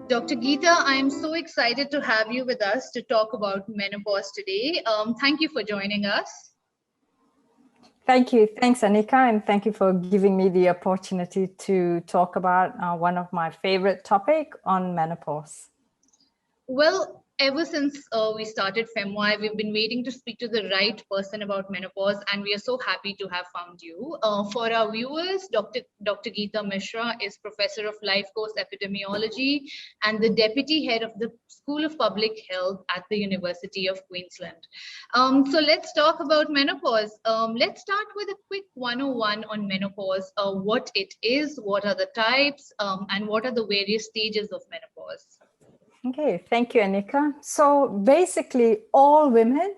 Dr. Geeta, I am so excited to have you with us to talk about menopause today. Thank you for joining us. Thank you. Thanks, Anika, and thank you for giving me the opportunity to talk about one of my favorite topic on menopause. Well, ever since we started Femoai, we've been waiting to speak to the right person about menopause, and we are so happy to have found you. For our viewers, Dr. Gita Mishra is Professor of Life Course Epidemiology and the Deputy Head of the School of Public Health at the University of Queensland. So let's talk about menopause. Let's start with a quick 101 on menopause, what it is, what are the types, and what are the various stages of menopause. Okay, thank you, Anika. So basically, all women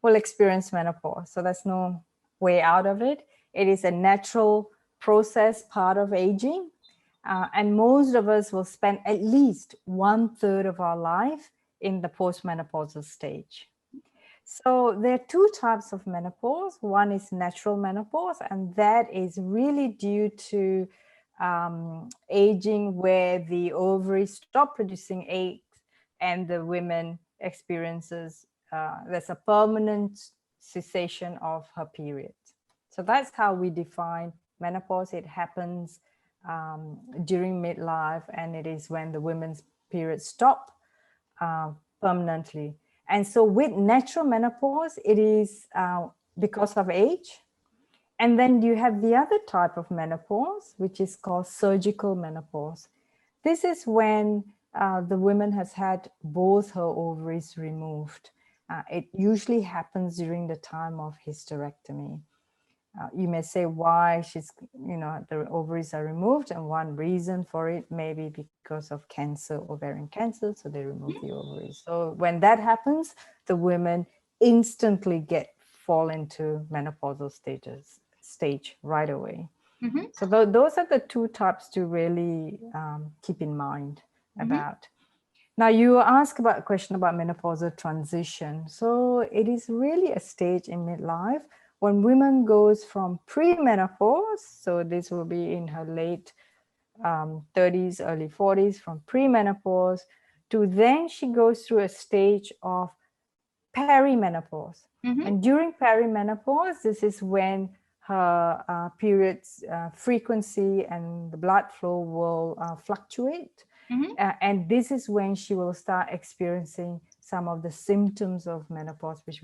will experience menopause. So there's no way out of it. It is a natural process, part of aging. And most of us will spend at least 1/3 of our life in the postmenopausal stage. So there are two types of menopause. One is natural menopause, and that is really due to aging, where the ovaries stop producing eggs and the women experiences there's a permanent cessation of her period. So that's how we define menopause. It happens during midlife, and it is when the women's periods stop permanently. And so with natural menopause, it is because of age. And then you have the other type of menopause, which is called surgical menopause. This is when the woman has had both her ovaries removed. It usually happens during the time of hysterectomy. You may say why the ovaries are removed, and one reason for it may be because of cancer, ovarian cancer, so they remove the ovaries. So when that happens, the women instantly fall into menopausal stage right away. Mm-hmm. So those are the two types to really keep in mind about. Now, you ask about a question about menopausal transition. So it is really a stage in midlife when women goes from premenopause, so this will be in her late 30s, early 40s, from premenopause to then she goes through a stage of perimenopause. And during perimenopause, this is when her periods frequency and the blood flow will fluctuate. And this is when she will start experiencing some of the symptoms of menopause, which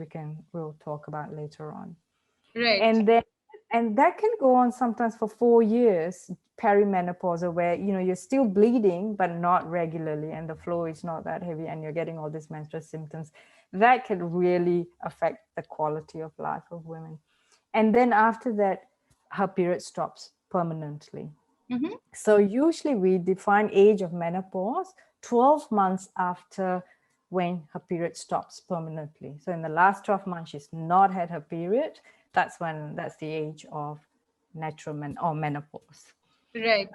we'll talk about later on. Right. And that can go on sometimes for 4 years, perimenopausal, where you're still bleeding but not regularly, and the flow is not that heavy, and you're getting all these menstrual symptoms. That can really affect the quality of life of women. And then after that, her period stops permanently. So usually we define age of menopause 12 months after when her period stops permanently. So in the last 12 months, she's not had her period. That's the age of natural menopause. Right.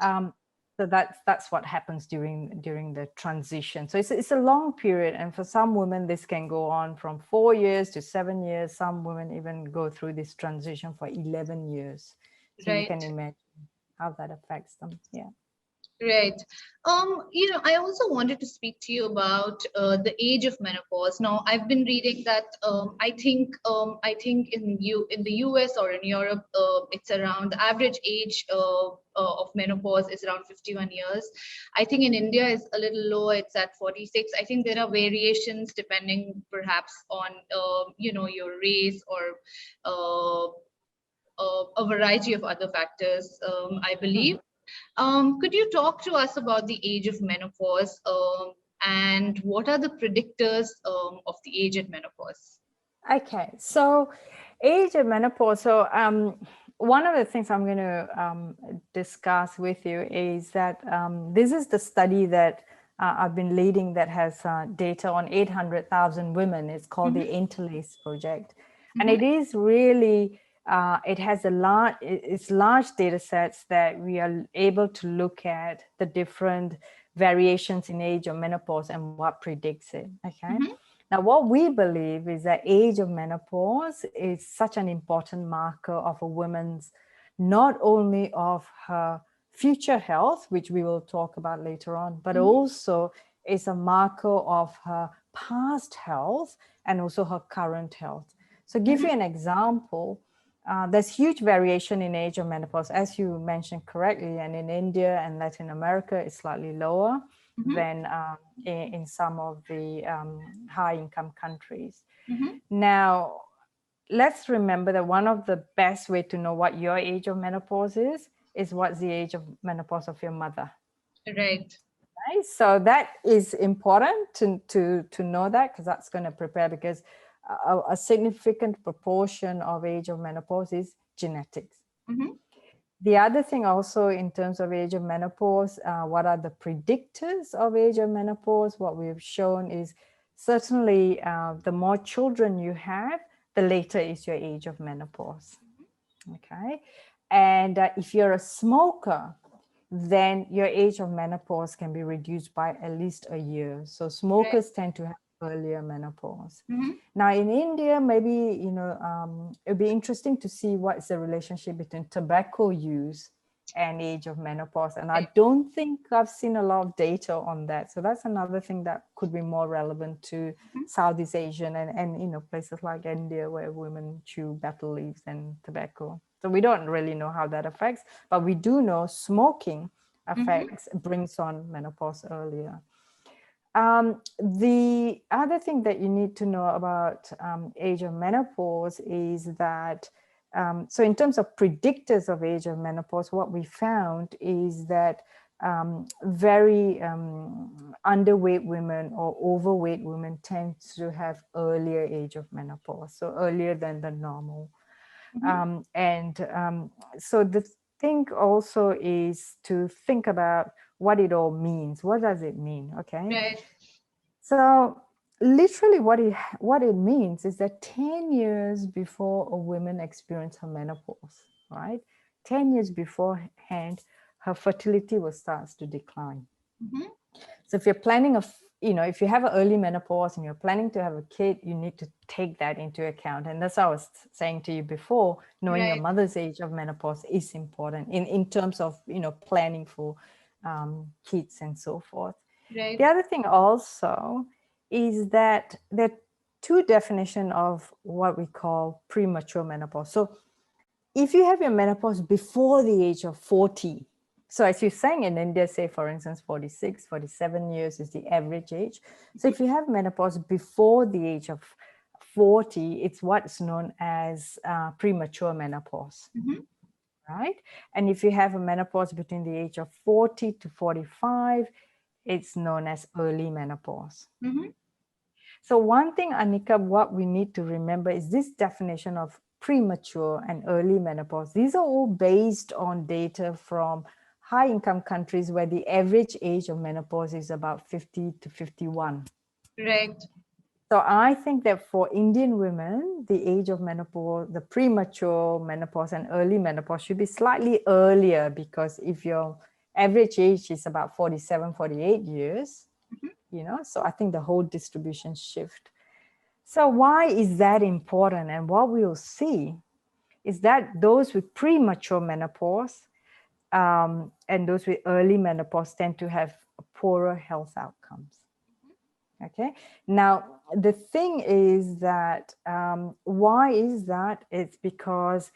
So that's what happens during the transition. So it's a long period, and for some women this can go on from 4 years to 7 years. Some women even go through this transition for 11 years. So right. You can imagine how that affects them. Yeah. Right. I also wanted to speak to you about the age of menopause. Now, I've been reading that I think in the US or in Europe, it's around the average age of menopause is around 51 years. I think in India is a little lower; it's at 46. I think there are variations depending perhaps on your race or a variety of other factors. I believe. Could you talk to us about the age of menopause and what are the predictors of the age at menopause? Okay, so age of menopause. So one of the things I'm going to discuss with you is that this is the study that I've been leading that has data on 800,000 women. It's called the Interlace Project. And it is really... it has large data sets that we are able to look at the different variations in age of menopause and what predicts it. Okay. Now, what we believe is that age of menopause is such an important marker of a woman's, not only of her future health, which we will talk about later on, but also is a marker of her past health and also her current health. So give you an example, there's huge variation in age of menopause, as you mentioned correctly, and in India and Latin America, it's slightly lower than in some of the high-income countries. Now, let's remember that one of the best way to know what your age of menopause is what's the age of menopause of your mother. Right. Right? So that is important to know that, because that's going to prepare, because a significant proportion of age of menopause is genetics. The other thing also in terms of age of menopause, what are the predictors of age of menopause? What we've shown is certainly the more children you have, the later is your age of menopause. Okay. And if you're a smoker, then your age of menopause can be reduced by at least a year. So smokers tend to have earlier menopause. Now in India, maybe, it'd be interesting to see what's the relationship between tobacco use and age of menopause. And I don't think I've seen a lot of data on that. So that's another thing that could be more relevant to Southeast Asian and places like India, where women chew betel leaves and tobacco. So we don't really know how that affects, but we do know smoking brings on menopause earlier. The other thing that you need to know about age of menopause is that, so in terms of predictors of age of menopause, what we found is that very underweight women or overweight women tend to have earlier age of menopause, so earlier than the normal. So the thing also is to think about what it all means. What does it mean? Okay. Right. So literally what it means is that 10 years before a woman experiences her menopause, right? 10 years beforehand, her fertility will start to decline. So if you're planning if you have an early menopause and you're planning to have a kid, you need to take that into account. And that's what I was saying to you before, knowing your mother's age of menopause is important in terms of, planning for kids and so forth. Right. The other thing also is that there are two definitions of what we call premature menopause. So if you have your menopause before the age of 40, so as you're saying in India, say, for instance, 46, 47 years is the average age. So if you have menopause before the age of 40, it's what's known as premature menopause, right? And if you have a menopause between the age of 40 to 45, it's known as early menopause. So one thing, Anika, what we need to remember is this definition of premature and early menopause. These are all based on data from high-income countries where the average age of menopause is about 50 to 51. Right. So I think that for Indian women, the age of menopause, the premature menopause and early menopause should be slightly earlier, because if your average age is about 47, 48 years, so I think the whole distribution shift. So why is that important? And what we'll see is that those with premature menopause and those with early menopause tend to have poorer health outcomes. Okay. Now, the thing is that why is that? It's because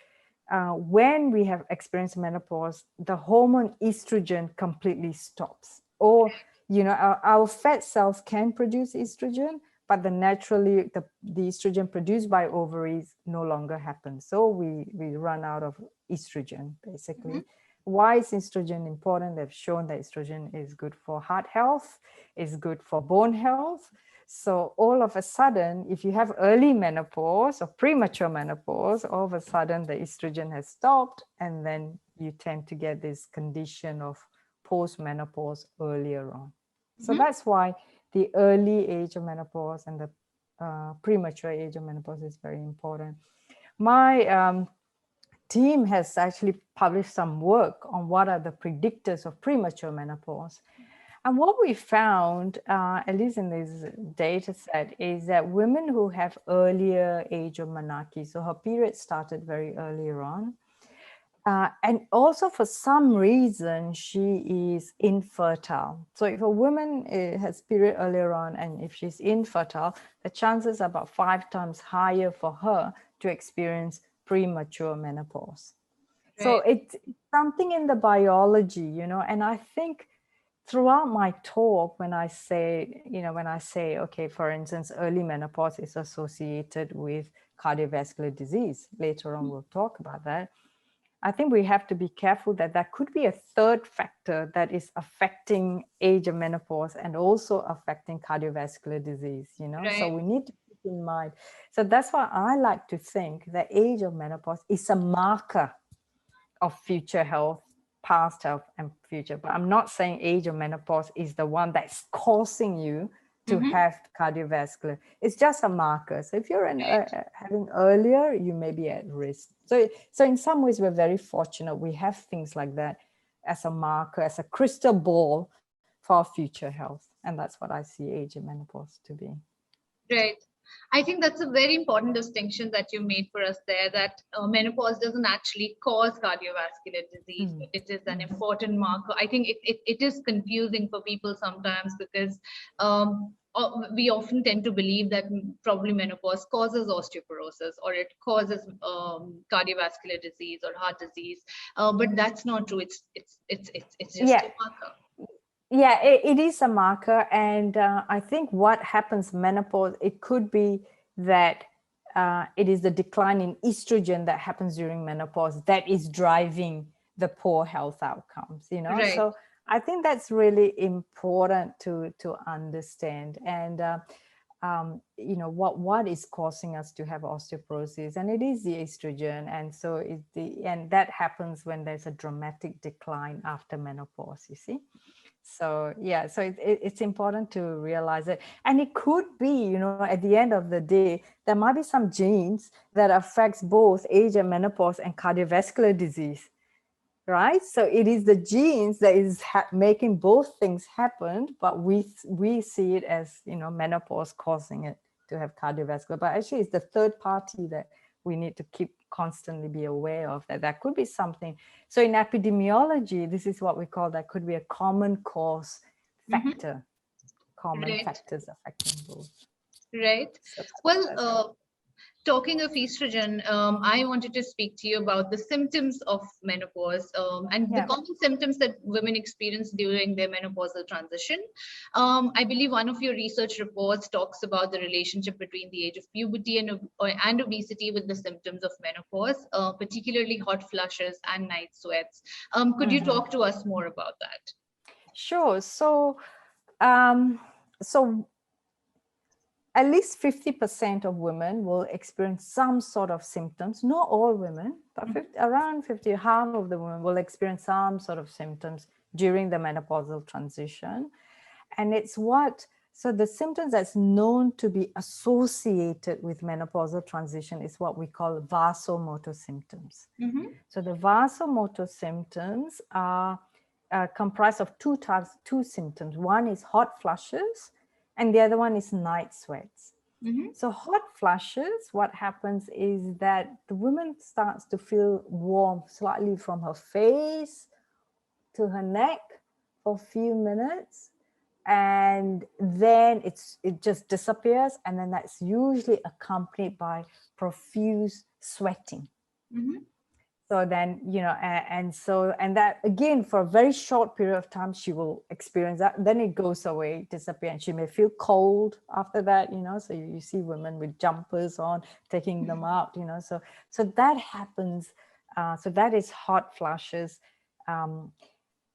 when we have experienced menopause, the hormone estrogen completely stops. Or, our fat cells can produce estrogen, but the estrogen produced by ovaries no longer happens. So we run out of estrogen, basically. Why is estrogen important? They've shown that estrogen is good for heart health, is good for bone health. So all of a sudden, if you have early menopause or premature menopause, all of a sudden the estrogen has stopped, and then you tend to get this condition of post-menopause earlier on. So that's why the early age of menopause and the premature age of menopause is very important. My team has actually published some work on what are the predictors of premature menopause. And what we found, at least in this data set, is that women who have earlier age of menarche, so her period started very earlier on, And also for some reason, she is infertile. So if a woman has period earlier on and if she's infertile, the chances are about 5 times higher for her to experience premature menopause. So Right. it's something in the biology, and I think throughout my talk, when I say, okay, for instance, early menopause is associated with cardiovascular disease. Later on, we'll talk about that. I think we have to be careful that there could be a third factor that is affecting age of menopause and also affecting cardiovascular disease, so Right. we need to keep in mind. So that's why I like to think that age of menopause is a marker of future health, past health, and future. But I'm not saying age of menopause is the one that's causing you to Mm-hmm. have cardiovascular. It's just a marker. So if you're Right. having earlier, you may be at risk. So in some ways, we're very fortunate. We have things like that as a marker, as a crystal ball for our future health. And that's what I see age of menopause to be. Right. I think that's a very important distinction that you made for us there, that menopause doesn't actually cause cardiovascular disease, Mm. but it is an Mm. important marker. I think it is confusing for people sometimes because we often tend to believe that probably menopause causes osteoporosis or it causes cardiovascular disease or heart disease, but that's not true. It's just Yeah, a marker. yeah, it is a marker. And I think what happens menopause, it could be that it is the decline in estrogen that happens during menopause that is driving the poor health outcomes, Right. so I think that's really important to understand. And what is causing us to have osteoporosis, and it is the estrogen. And so and that happens when there's a dramatic decline after menopause, you see. So yeah, so it's important to realize it. And it could be, at the end of the day, there might be some genes that affects both age and menopause and cardiovascular disease, right? So it is the genes that is making both things happen, but we see it as, menopause causing it to have cardiovascular. But actually it's the third party that we need to keep constantly be aware of, that could be something. So in epidemiology, this is what we call, that could be a common cause Mm-hmm. factor, common Right. factors affecting both. Right. So Well, that's how. talking of estrogen, I wanted to speak to you about the symptoms of menopause and the Yeah. common symptoms that women experience during their menopausal transition. I believe one of your research reports talks about the relationship between the age of puberty and obesity with the symptoms of menopause, particularly hot flushes and night sweats. Could you Mhm. talk to us more about that? Sure. Um, so at least 50% of women will experience some sort of symptoms. Not all women, but around 50, half of the women will experience some sort of symptoms during the menopausal transition. And so the symptoms that's known to be associated with menopausal transition is what we call vasomotor symptoms. Mm-hmm. So the vasomotor symptoms are comprised of two symptoms. One is hot flushes, and the other one is night sweats. Mm-hmm. So hot flushes, what happens is that the woman starts to feel warm slightly from her face to her neck for a few minutes, and then it just disappears, and then that's usually accompanied by profuse sweating. Mm-hmm. So then, and that again, for a very short period of time, she will experience that. Then it goes away, disappear, and she may feel cold after that, So you see women with jumpers on, taking them out, So that happens. So that is hot flushes.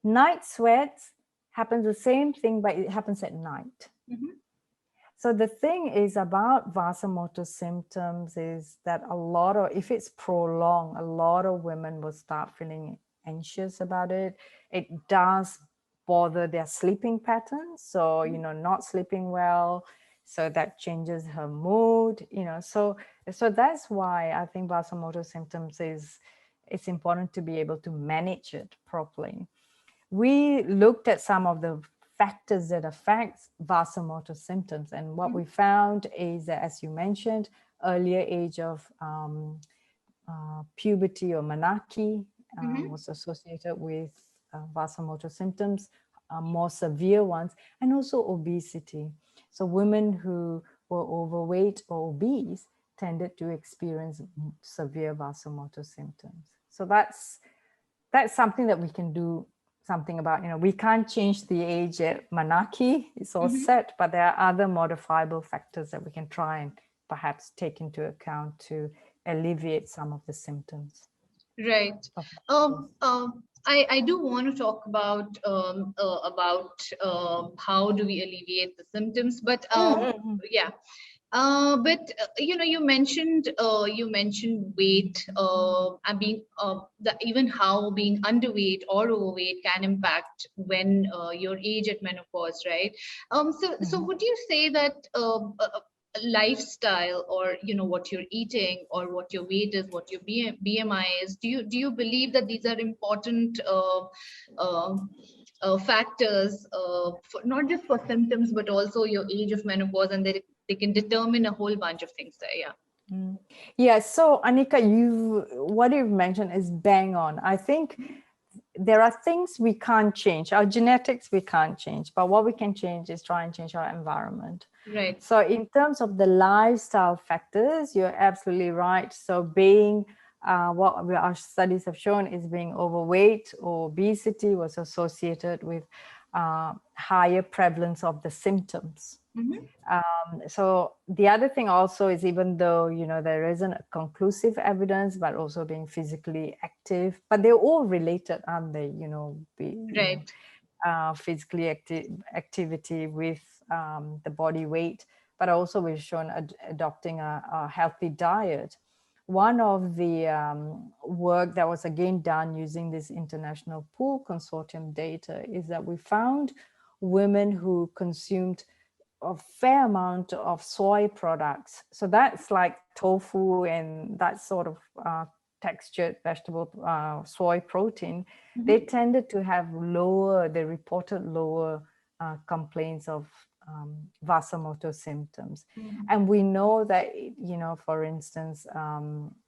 Night sweats happens the same thing, but it happens at night. Mm-hmm. So the thing is about vasomotor symptoms is that if it's prolonged, a lot of women will start feeling anxious about it. It does bother their sleeping patterns. So, not sleeping well. So that changes her mood, so that's why I think vasomotor symptoms it's important to be able to manage it properly. We looked at some of the factors that affect vasomotor symptoms, and what we found is that, as you mentioned, earlier age of puberty or menarche, was associated with vasomotor symptoms, more severe ones, and also obesity. So women who were overweight or obese tended to experience severe vasomotor symptoms. So that's something that we can do something about. We can't change the age at Manaki, it's all set, but there are other modifiable factors that we can try and perhaps take into account to alleviate some of the symptoms. Right. I do want to talk about how do we alleviate the symptoms, but yeah. You mentioned weight, and being even how being underweight or overweight can impact when your age at menopause, right? So would you say that lifestyle, or what you're eating, or what your weight is, what your BMI is, do you believe that these are important factors, for not just for symptoms but also your age of menopause, and they can determine a whole bunch of things there? Yeah. Yeah, so Anika, what you've mentioned is bang on. I think there are things we can't change. Our genetics we can't change, but what we can change is try and change our environment. Right. So in terms of the lifestyle factors, you're absolutely right. So being what our studies have shown is being overweight or obesity was associated with higher prevalence of the symptoms. So the other thing also is, even though there isn't a conclusive evidence, but also being physically active, but they're all related, aren't they? Right. Physically activity with the body weight, but also we've shown adopting a healthy diet. One of the work that was again done using this international pool consortium data is that we found women who consumed a fair amount of soy products. So that's like tofu and that sort of textured vegetable soy protein. They tended to have they reported lower complaints of vasomotor symptoms. And we know that, for instance,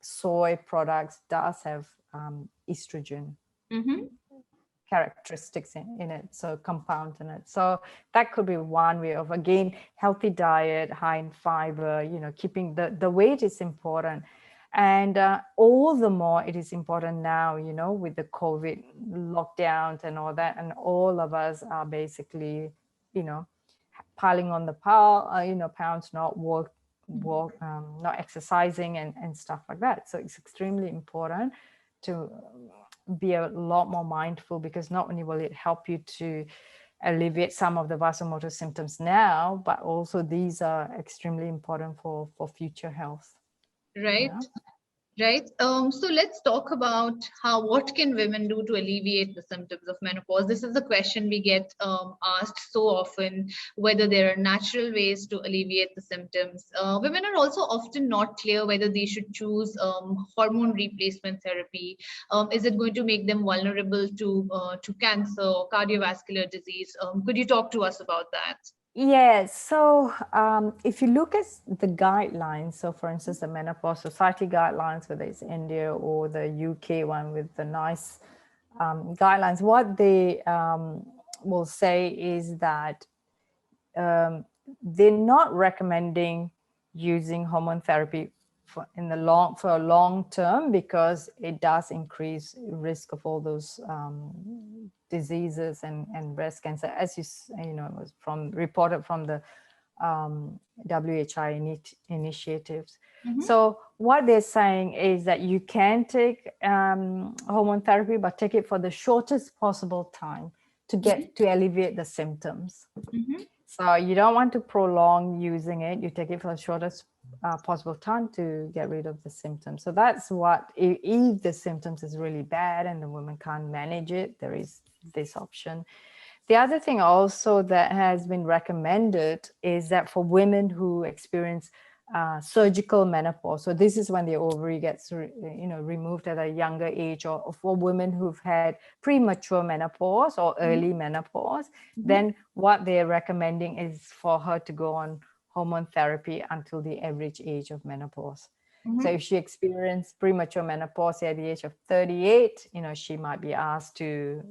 soy products does have estrogen characteristics in it, so compounds in it. So that could be one way of, again, healthy diet, high in fiber, keeping the weight is important. And all the more it is important now, with the COVID lockdowns and all that, and all of us are basically, piling on the pounds, not not exercising and stuff like that. So it's extremely important to be a lot more mindful, because not only will it help you to alleviate some of the vasomotor symptoms now, but also these are extremely important for future health. Right. Yeah. Right. So let's talk about what can women do to alleviate the symptoms of menopause. This is a question we get asked so often, whether there are natural ways to alleviate the symptoms. Women are also often not clear whether they should choose hormone replacement therapy. Is it going to make them vulnerable to cancer or cardiovascular disease? Could you talk to us about that? Yes. So if you look at the guidelines, so for instance, the Menopause Society guidelines, whether it's India or the UK one with the nice guidelines, what they will say is that they're not recommending using hormone therapy for a long term, because it does increase risk of all those diseases and breast cancer, as it was reported from the WHI initiatives. So what they're saying is that you can take hormone therapy, but take it for the shortest possible time to alleviate the symptoms. So you don't want to prolong using it. You take it for the shortest possible time to get rid of the symptoms. So that's what, if the symptoms is really bad and the woman can't manage it, there is this option. The other thing also that has been recommended is that for women who experience surgical menopause, so this is when the ovary gets removed at a younger age, or for women who've had premature menopause or early menopause, then what they're recommending is for her to go on hormone therapy until the average age of menopause. So if she experienced premature menopause at the age of 38, she might be asked to,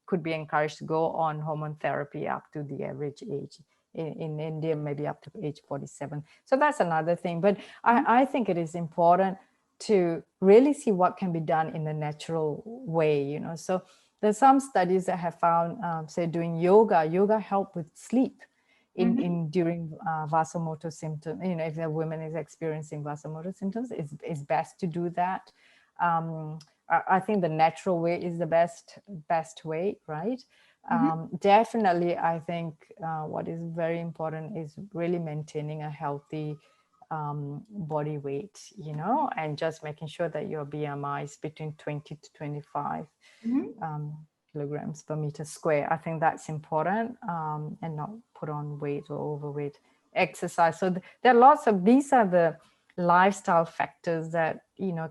could be encouraged to go on hormone therapy up to the average age. In India, maybe up to age 47. So that's another thing. But I think it is important to really see what can be done in a natural way, So there's some studies that have found, say, doing yoga help with sleep in during vasomotor symptoms. If a woman is experiencing vasomotor symptoms, it's best to do that. I think the natural way is the best way, right? Definitely, I think what is very important is really maintaining a healthy body weight, and just making sure that your BMI is between 20 to 25 kilograms per meter square. I think that's important, and not put on weight or overweight. Exercise. So there are lots of, these are the lifestyle factors that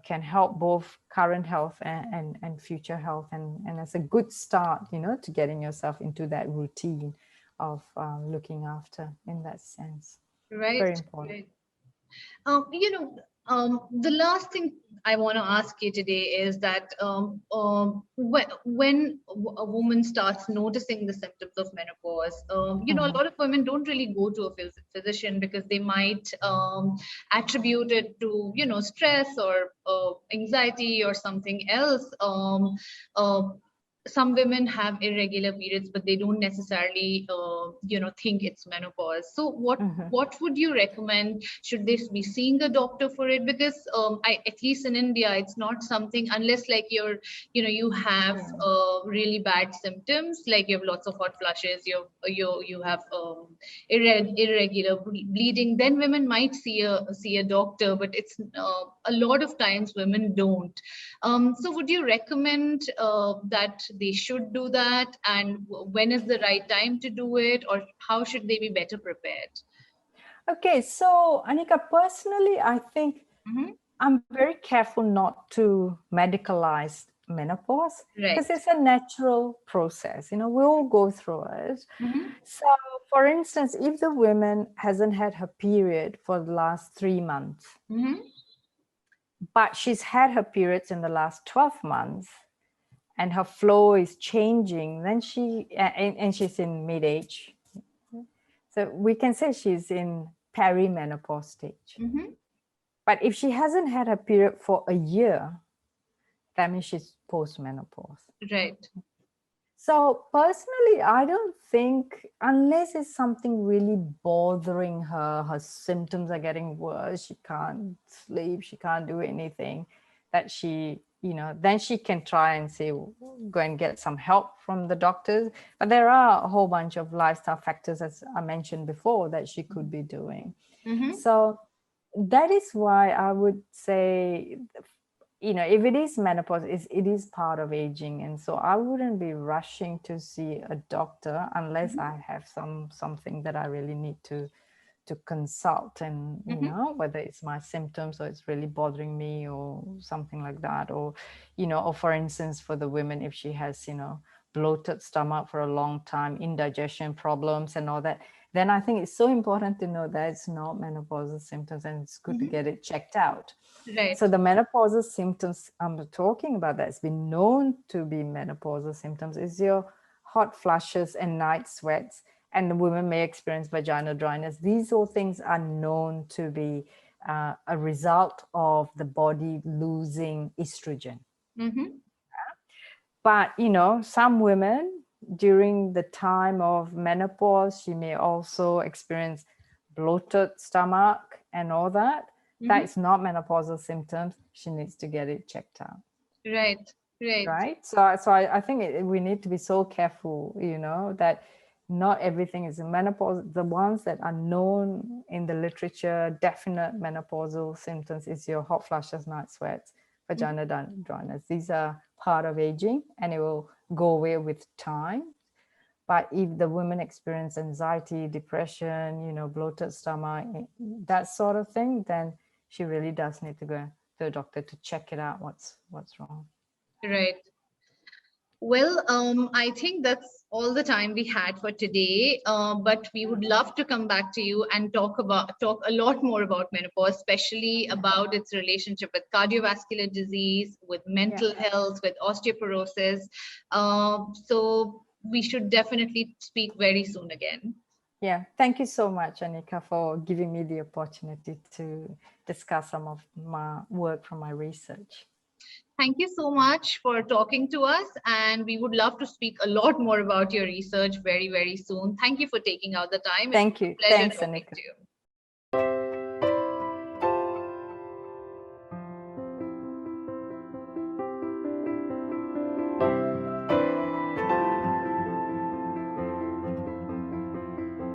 can help both current health and future health, and it's a good start to getting yourself into that routine of looking after, in that sense. Right. Very important. Right. The last thing I want to ask you today is that when a woman starts noticing the symptoms of menopause, a lot of women don't really go to a physician because they might attribute it to, stress or anxiety or something else. Some women have irregular periods, but they don't necessarily think it's menopause. So what would you recommend? Should they be seeing a doctor for it? Because at least in India, it's not something, unless like you have really bad symptoms, like you have lots of hot flushes, you have irregular bleeding, then women might see a doctor, but it's a lot of times women don't. So would you recommend that they should do that, and when is the right time to do it, or how should they be better prepared? Okay, so Anika, personally, I think I'm very careful not to medicalize menopause, because it's a natural process. We all go through it. So, for instance, if the woman hasn't had her period for the last 3 months, but she's had her periods in the last 12 months, and her flow is changing, then and she's in mid-age. So we can say she's in perimenopause stage. But if she hasn't had her period for a year, that means she's post-menopause. Right. So personally, I don't think, unless it's something really bothering her, her symptoms are getting worse, she can't sleep, she can't do anything, that she, then she can try and say, go and get some help from the doctors. But there are a whole bunch of lifestyle factors, as I mentioned before, that she could be doing. So that is why I would say, if it is menopause, it is part of aging. And so I wouldn't be rushing to see a doctor unless I have something that I really need to consult, and whether it's my symptoms or it's really bothering me or something like that, or or for instance, for the women, if she has bloated stomach for a long time, indigestion problems and all that, then I think it's so important to know that it's not menopausal symptoms, and it's good to get it checked out. Right. So the menopausal symptoms I'm talking about that's been known to be menopausal symptoms is your hot flushes and night sweats, and the women may experience vaginal dryness. These all things are known to be a result of the body losing estrogen. But, some women during the time of menopause, she may also experience bloated stomach and all that. That is not menopausal symptoms. She needs to get it checked out. Right. Right. So I think we need to be so careful, that not everything is in menopause. The ones that are known in the literature, definite menopausal symptoms, is your hot flushes, night sweats, vaginal dryness. These are part of aging, and it will go away with time. But if the women experience anxiety, depression, bloated stomach, that sort of thing, then she really does need to go to the doctor to check it out, what's wrong. Right. Well, I think that's all the time we had for today. But we would love to come back to you and talk a lot more about menopause, especially about its relationship with cardiovascular disease, with mental health, with osteoporosis. So we should definitely speak very soon again. Yeah, thank you so much, Anika, for giving me the opportunity to discuss some of my work from my research. Thank you so much for talking to us, and we would love to speak a lot more about your research very, very soon. Thank you for taking out the time. Thank It was you. a pleasure Thanks, talking Anika. to you.